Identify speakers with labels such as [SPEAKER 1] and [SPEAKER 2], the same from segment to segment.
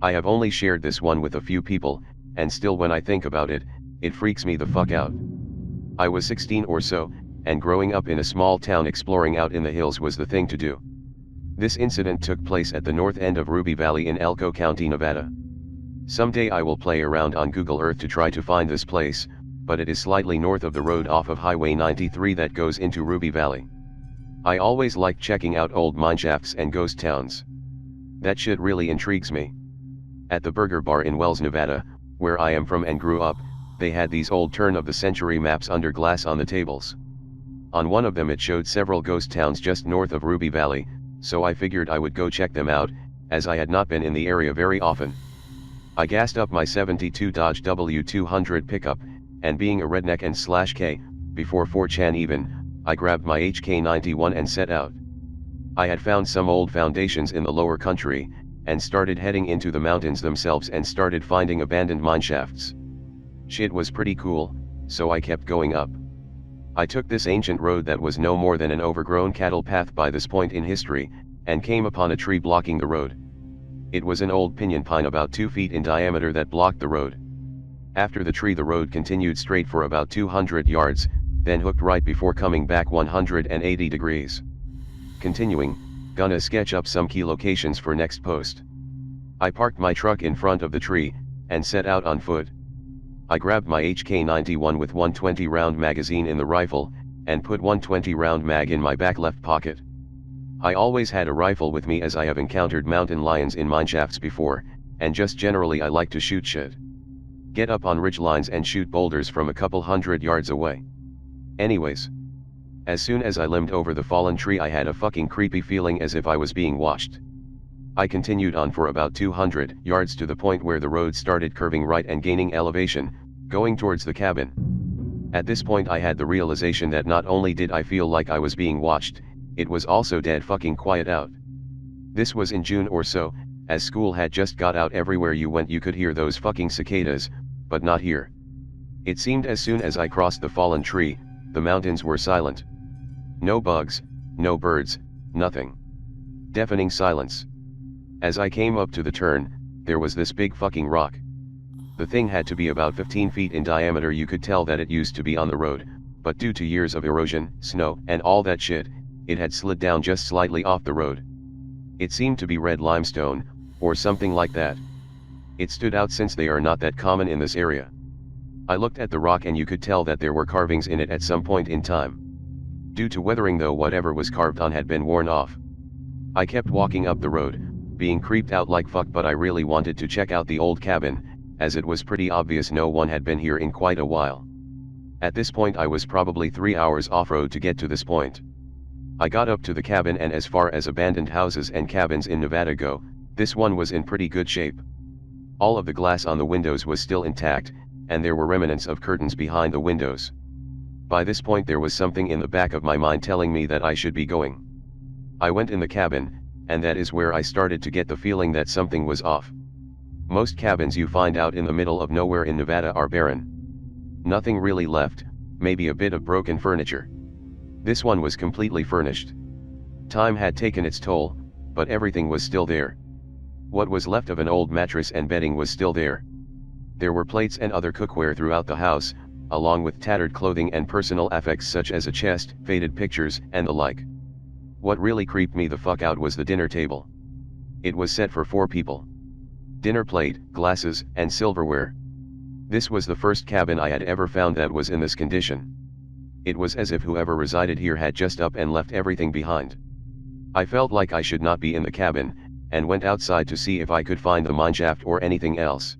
[SPEAKER 1] I have only shared this one with a few people, and still when I think about it, it freaks me the fuck out. I was 16 or so, and growing up in a small town, exploring out in the hills was the thing to do. This incident took place at the north end of Ruby Valley in Elko County, Nevada. Someday I will play around on Google Earth to try to find this place, but it is slightly north of the road off of Highway 93 that goes into Ruby Valley. I always like checking out old mineshafts and ghost towns. That shit really intrigues me. At the Burger Bar in Wells, Nevada, where I am from and grew up, they had these old turn-of-the-century maps under glass on the tables. On one of them it showed several ghost towns just north of Ruby Valley, so I figured I would go check them out, as I had not been in the area very often. I gassed up my '72 Dodge W200 pickup, and being a redneck and /K, before 4chan even, I grabbed my HK91 and set out. I had found some old foundations in the lower country, and started heading into the mountains themselves and started finding abandoned mineshafts. Shit was pretty cool, so I kept going up. I took this ancient road that was no more than an overgrown cattle path by this point in history, and came upon a tree blocking the road. It was an old pinyon pine about 2 feet in diameter that blocked the road. After the tree the road continued straight for about 200 yards, then hooked right before coming back 180 degrees. Continuing, gonna sketch up some key locations for next post. I parked my truck in front of the tree, and set out on foot. I grabbed my HK91 with 120 round magazine in the rifle, and put 120 round mag in my back left pocket. I always had a rifle with me as I have encountered mountain lions in mineshafts before, and just generally I like to shoot shit. Get up on ridge lines and shoot boulders from a couple hundred yards away. Anyways. As soon as I limbed over the fallen tree I had a fucking creepy feeling as if I was being watched. I continued on for about 200 yards to the point where the road started curving right and gaining elevation, going towards the cabin. At this point I had the realization that not only did I feel like I was being watched, it was also dead fucking quiet out. This was in June or so, as school had just got out. Everywhere you went you could hear those fucking cicadas, but not here. It seemed as soon as I crossed the fallen tree, the mountains were silent. No bugs, no birds, nothing. Deafening silence. As I came up to the turn, there was this big fucking rock. The thing had to be about 15 feet in diameter. You could tell that it used to be on the road, but due to years of erosion, snow, and all that shit, it had slid down just slightly off the road. It seemed to be red limestone, or something like that. It stood out since they are not that common in this area. I looked at the rock and you could tell that there were carvings in it at some point in time. Due to weathering though, whatever was carved on had been worn off. I kept walking up the road, being creeped out like fuck, but I really wanted to check out the old cabin, as it was pretty obvious no one had been here in quite a while. At this point I was probably 3 hours off-road to get to this point. I got up to the cabin, and as far as abandoned houses and cabins in Nevada go, this one was in pretty good shape. All of the glass on the windows was still intact, and there were remnants of curtains behind the windows. By this point there was something in the back of my mind telling me that I should be going. I went in the cabin, and that is where I started to get the feeling that something was off. Most cabins you find out in the middle of nowhere in Nevada are barren. Nothing really left, maybe a bit of broken furniture. This one was completely furnished. Time had taken its toll, but everything was still there. What was left of an old mattress and bedding was still there. There were plates and other cookware throughout the house, along with tattered clothing and personal effects such as a chest, faded pictures, and the like. What really creeped me the fuck out was the dinner table. It was set for 4 people. Dinner plate, glasses, and silverware. This was the first cabin I had ever found that was in this condition. It was as if whoever resided here had just up and left everything behind. I felt like I should not be in the cabin, and went outside to see if I could find the mineshaft or anything else.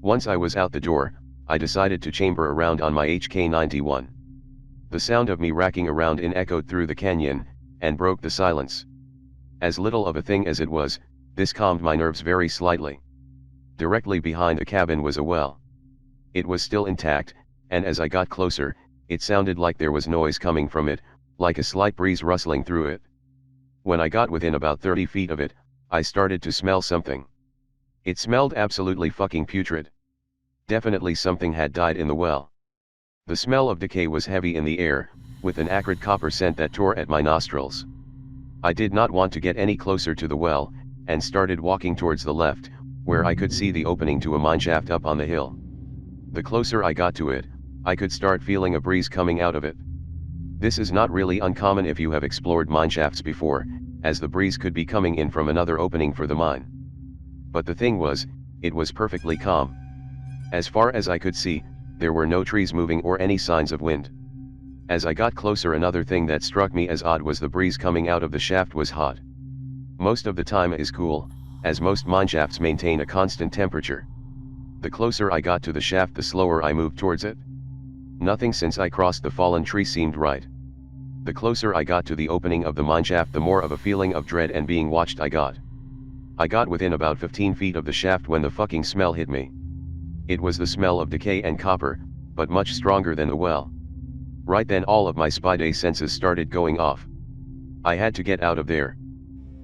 [SPEAKER 1] Once I was out the door, I decided to chamber around on my HK91. The sound of me racking around echoed through the canyon, and broke the silence. As little of a thing as it was, this calmed my nerves very slightly. Directly behind the cabin was a well. It was still intact, and as I got closer, it sounded like there was noise coming from it, like a slight breeze rustling through it. When I got within about 30 feet of it, I started to smell something. It smelled absolutely fucking putrid. Definitely something had died in the well. The smell of decay was heavy in the air, with an acrid copper scent that tore at my nostrils. I did not want to get any closer to the well, and started walking towards the left, where I could see the opening to a mineshaft up on the hill. The closer I got to it, I could start feeling a breeze coming out of it. This is not really uncommon if you have explored mineshafts before, as the breeze could be coming in from another opening for the mine. But the thing was, it was perfectly calm. As far as I could see, there were no trees moving or any signs of wind. As I got closer, another thing that struck me as odd was the breeze coming out of the shaft was hot. Most of the time it is cool, as most mineshafts maintain a constant temperature. The closer I got to the shaft, the slower I moved towards it. Nothing since I crossed the fallen tree seemed right. The closer I got to the opening of the mineshaft, the more of a feeling of dread and being watched I got. I got within about 15 feet of the shaft when the fucking smell hit me. It was the smell of decay and copper, but much stronger than the well. Right then all of my spidey senses started going off. I had to get out of there.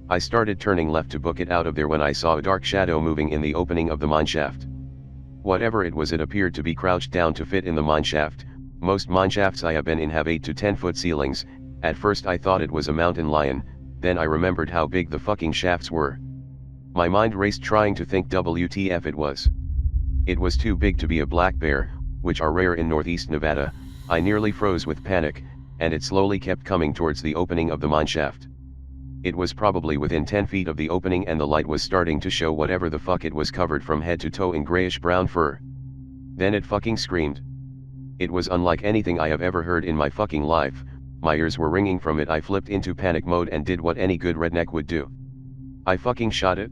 [SPEAKER 1] I started turning left to book it out of there when I saw a dark shadow moving in the opening of the mineshaft. Whatever it was, it appeared to be crouched down to fit in the mineshaft. Most mineshafts I have been in have 8 to 10 foot ceilings. At first I thought it was a mountain lion, then I remembered how big the fucking shafts were. My mind raced trying to think WTF it was. It was too big to be a black bear, which are rare in northeast Nevada. I nearly froze with panic, and it slowly kept coming towards the opening of the mineshaft. It was probably within 10 feet of the opening and the light was starting to show whatever the fuck it was, covered from head to toe in grayish brown fur. Then it fucking screamed. It was unlike anything I have ever heard in my fucking life. My ears were ringing from it. I flipped into panic mode and did what any good redneck would do. I fucking shot it.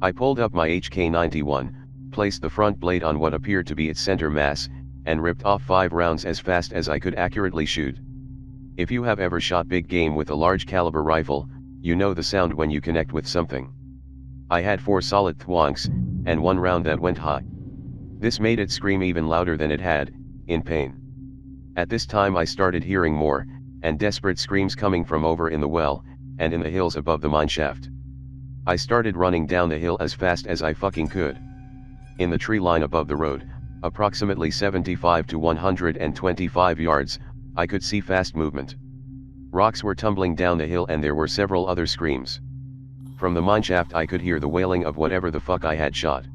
[SPEAKER 1] I pulled up my HK-91, placed the front blade on what appeared to be its center mass, and ripped off 5 rounds as fast as I could accurately shoot. If you have ever shot big game with a large caliber rifle, you know the sound when you connect with something. I had 4 solid thwonks, and 1 round that went high. This made it scream even louder than it had, in pain. At this time I started hearing more, and desperate screams coming from over in the well, and in the hills above the mineshaft. I started running down the hill as fast as I fucking could. In the tree line above the road, approximately 75 to 125 yards, I could see fast movement. Rocks were tumbling down the hill and there were several other screams. From the mineshaft I could hear the wailing of whatever the fuck I had shot.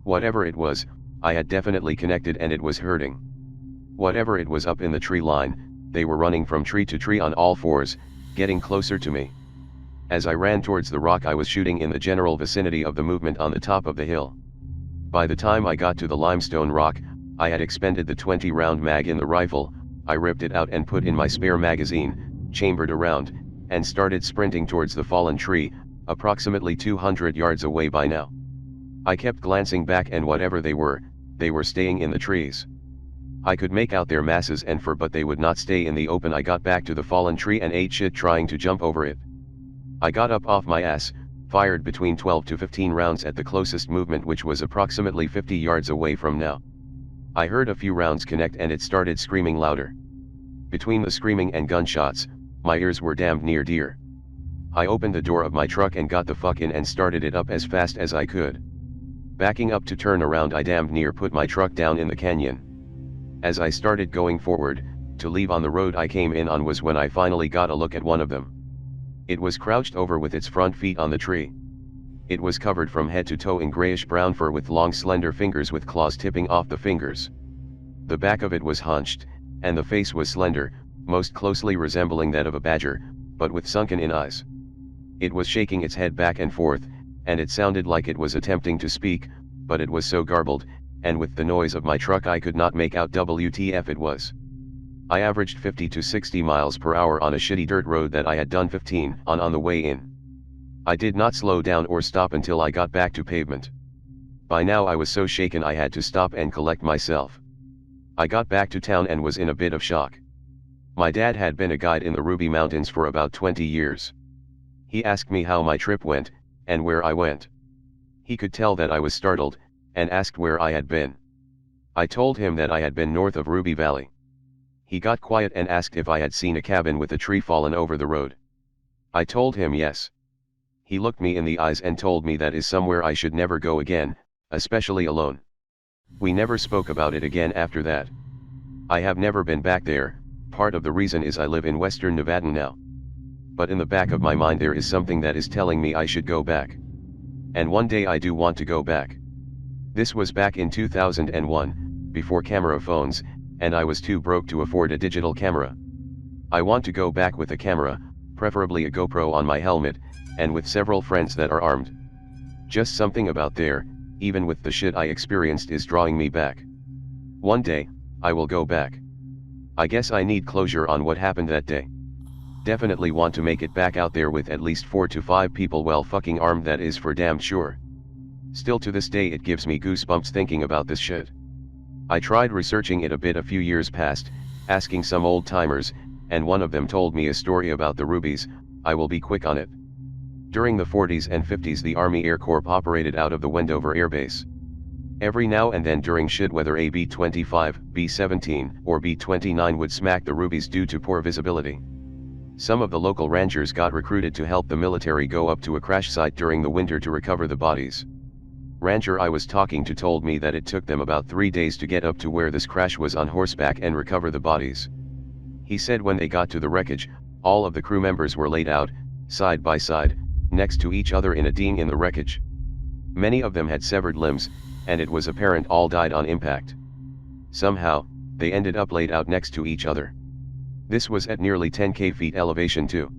[SPEAKER 1] Whatever it was, I had definitely connected and it was hurting. Whatever it was up in the tree line, they were running from tree to tree on all fours, getting closer to me. As I ran towards the rock I was shooting in the general vicinity of the movement on the top of the hill. By the time I got to the limestone rock, I had expended the 20-round mag in the rifle. I ripped it out and put in my spare magazine, chambered around, and started sprinting towards the fallen tree, approximately 200 yards away by now. I kept glancing back and whatever they were staying in the trees. I could make out their masses and fur, but they would not stay in the open. I got back to the fallen tree and ate shit trying to jump over it. I got up off my ass, fired between 12 to 15 rounds at the closest movement, which was approximately 50 yards away from now. I heard a few rounds connect and it started screaming louder. Between the screaming and gunshots, my ears were damned near deer. I opened the door of my truck and got the fuck in and started it up as fast as I could. Backing up to turn around, I damned near put my truck down in the canyon. As I started going forward, to leave on the road I came in on was when I finally got a look at one of them. It was crouched over with its front feet on the tree. It was covered from head to toe in grayish brown fur with long slender fingers with claws tipping off the fingers. The back of it was hunched, and the face was slender, most closely resembling that of a badger, but with sunken-in eyes. It was shaking its head back and forth, and it sounded like it was attempting to speak, but it was so garbled, and with the noise of my truck I could not make out WTF it was. I averaged 50 to 60 miles per hour on a shitty dirt road that I had done 15 on the way in. I did not slow down or stop until I got back to pavement. By now I was so shaken I had to stop and collect myself. I got back to town and was in a bit of shock. My dad had been a guide in the Ruby Mountains for about 20 years. He asked me how my trip went, and where I went. He could tell that I was startled, and asked where I had been. I told him that I had been north of Ruby Valley. He got quiet and asked if I had seen a cabin with a tree fallen over the road. I told him yes. He looked me in the eyes and told me that is somewhere I should never go again, especially alone. We never spoke about it again after that. I have never been back there. Part of the reason is I live in western Nevada now. But in the back of my mind there is something that is telling me I should go back. and one day I do want to go back. This was back in 2001, before camera phones, and I was too broke to afford a digital camera. I want to go back with a camera, preferably a GoPro on my helmet, and with several friends that are armed. Just something about there, even with the shit I experienced, is drawing me back. One day, I will go back. I guess I need closure on what happened that day. Definitely want to make it back out there with at least 4 to 5 people well fucking armed, that is for damn sure. Still to this day it gives me goosebumps thinking about this shit. I tried researching it a bit a few years past, asking some old timers, and one of them told me a story about the rubies. I will be quick on it. During the 40s and 50s the Army Air Corps operated out of the Wendover Air Base. Every now and then during shit weather a B-25, B-17, or B-29 would smack the rubies due to poor visibility. Some of the local rangers got recruited to help the military go up to a crash site during the winter to recover the bodies. Ranger I was talking to told me that it took them about 3 days to get up to where this crash was on horseback and recover the bodies. He said when they got to the wreckage, all of the crew members were laid out, side by side, next to each other in a ding in the wreckage. Many of them had severed limbs, and it was apparent all died on impact. Somehow, they ended up laid out next to each other. This was at nearly 10k feet elevation too.